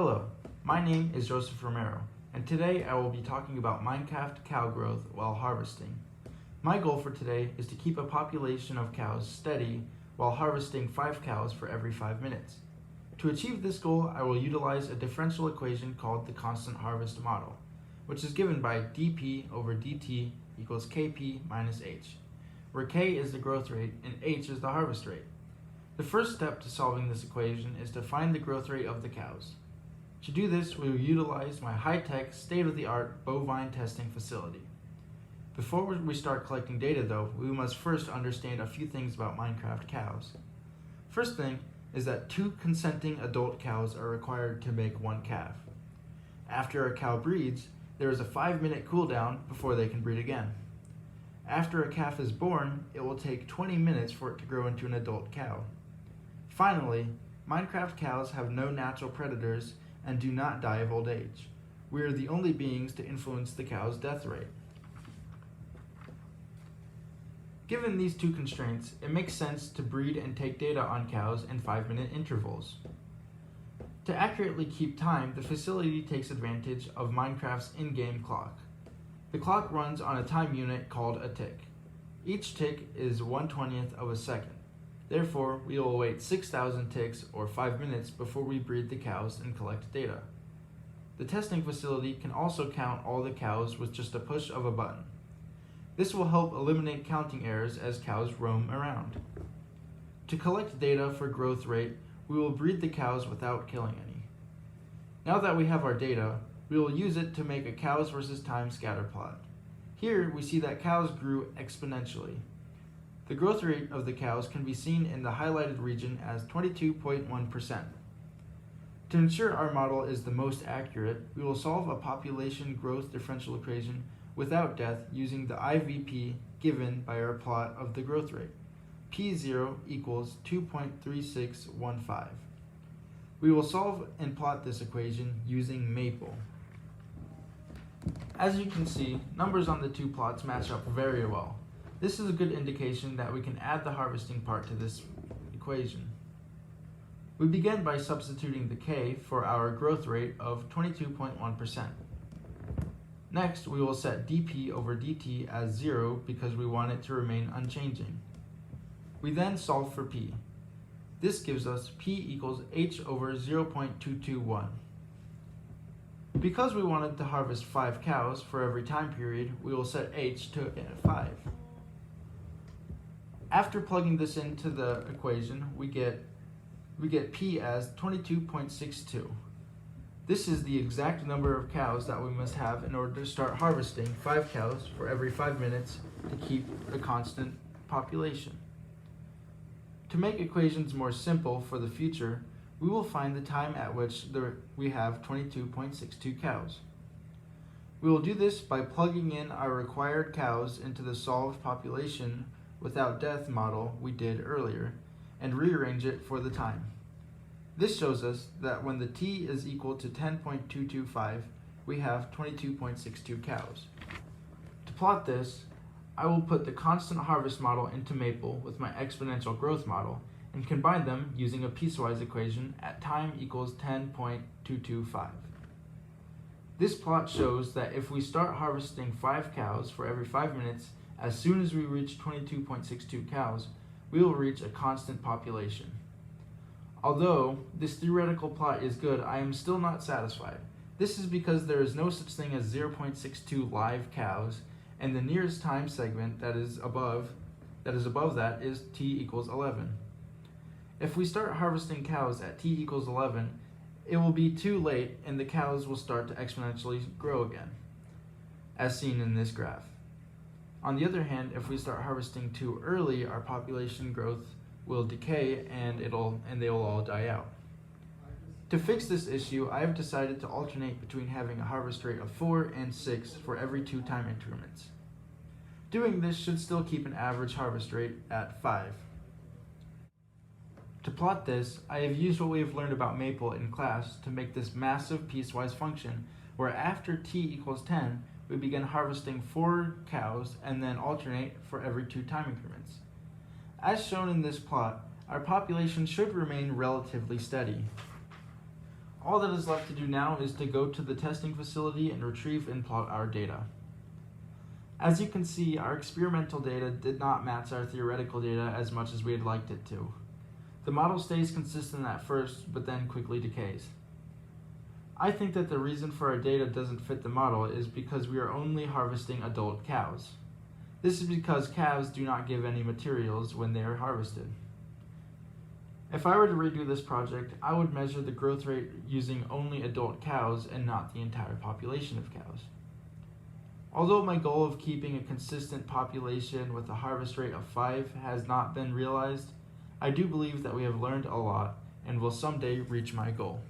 Hello, my name is Joseph Romero, and today I will be talking about Minecraft cow growth while harvesting. My goal for today is to keep a population of cows steady while harvesting 5 cows for every 5 minutes. To achieve this goal, I will utilize a differential equation called the constant harvest model, which is given by dp over dt equals kp minus h, where k is the growth rate and h is the harvest rate. The first step to solving this equation is to find the growth rate of the cows. To do this, we will utilize my high-tech, state-of-the-art bovine testing facility. Before we start collecting data though, we must first understand a few things about Minecraft cows. First thing is that 2 consenting adult cows are required to make 1 calf. After a cow breeds, there is a 5-minute cooldown before they can breed again. After a calf is born, it will take 20 minutes for it to grow into an adult cow. Finally, Minecraft cows have no natural predators and do not die of old age. We are the only beings to influence the cow's death rate. Given these 2 constraints, it makes sense to breed and take data on cows in 5-minute intervals. To accurately keep time, the facility takes advantage of Minecraft's in-game clock. The clock runs on a time unit called a tick. Each tick is 1/20th of a second. Therefore, we will wait 6,000 ticks or 5 minutes before we breed the cows and collect data. The testing facility can also count all the cows with just a push of a button. This will help eliminate counting errors as cows roam around. To collect data for growth rate, we will breed the cows without killing any. Now that we have our data, we will use it to make a cows versus time scatter plot. Here we see that cows grew exponentially. The growth rate of the cows can be seen in the highlighted region as 22.1%. To ensure our model is the most accurate, we will solve a population growth differential equation without death using the IVP given by our plot of the growth rate. P0 equals 2.3615. We will solve and plot this equation using Maple. As you can see, numbers on the 2 plots match up very well. This is a good indication that we can add the harvesting part to this equation. We begin by substituting the k for our growth rate of 22.1%. Next, we will set dp over dt as 0 because we want it to remain unchanging. We then solve for p. This gives us p equals h over 0.221. Because we wanted to harvest 5 cows for every time period, we will set h to 5. After plugging this into the equation, we get p as 22.62. This is the exact number of cows that we must have in order to start harvesting 5 cows for every 5 minutes to keep a constant population. To make equations more simple for the future, we will find the time at which we have 22.62 cows. We will do this by plugging in our required cows into the solved population without death model we did earlier and rearrange it for the time. This shows us that when the t is equal to 10.225, we have 22.62 cows. To plot this, I will put the constant harvest model into Maple with my exponential growth model and combine them using a piecewise equation at time equals 10.225. This plot shows that if we start harvesting 5 cows for every 5 minutes, as soon as we reach 22.62 cows, we will reach a constant population. Although this theoretical plot is good, I am still not satisfied. This is because there is no such thing as 0.62 live cows, and the nearest time segment that is above that is t equals 11. If we start harvesting cows at t equals 11, it will be too late and the cows will start to exponentially grow again, as seen in this graph. On the other hand, if we start harvesting too early, our population growth will decay and they will all die out. To fix this issue, I have decided to alternate between having a harvest rate of 4 and 6 for every 2 time increments. Doing this should still keep an average harvest rate at 5. To plot this, I have used what we have learned about Maple in class to make this massive piecewise function where after t equals 10, we begin harvesting 4 cows and then alternate for every 2 time increments. As shown in this plot, our population should remain relatively steady. All that is left to do now is to go to the testing facility and retrieve and plot our data. As you can see, our experimental data did not match our theoretical data as much as we had liked it to. The model stays consistent at first, but then quickly decays. I think that the reason for our data doesn't fit the model is because we are only harvesting adult cows. This is because calves do not give any materials when they are harvested. If I were to redo this project, I would measure the growth rate using only adult cows and not the entire population of cows. Although my goal of keeping a consistent population with a harvest rate of 5 has not been realized, I do believe that we have learned a lot and will someday reach my goal.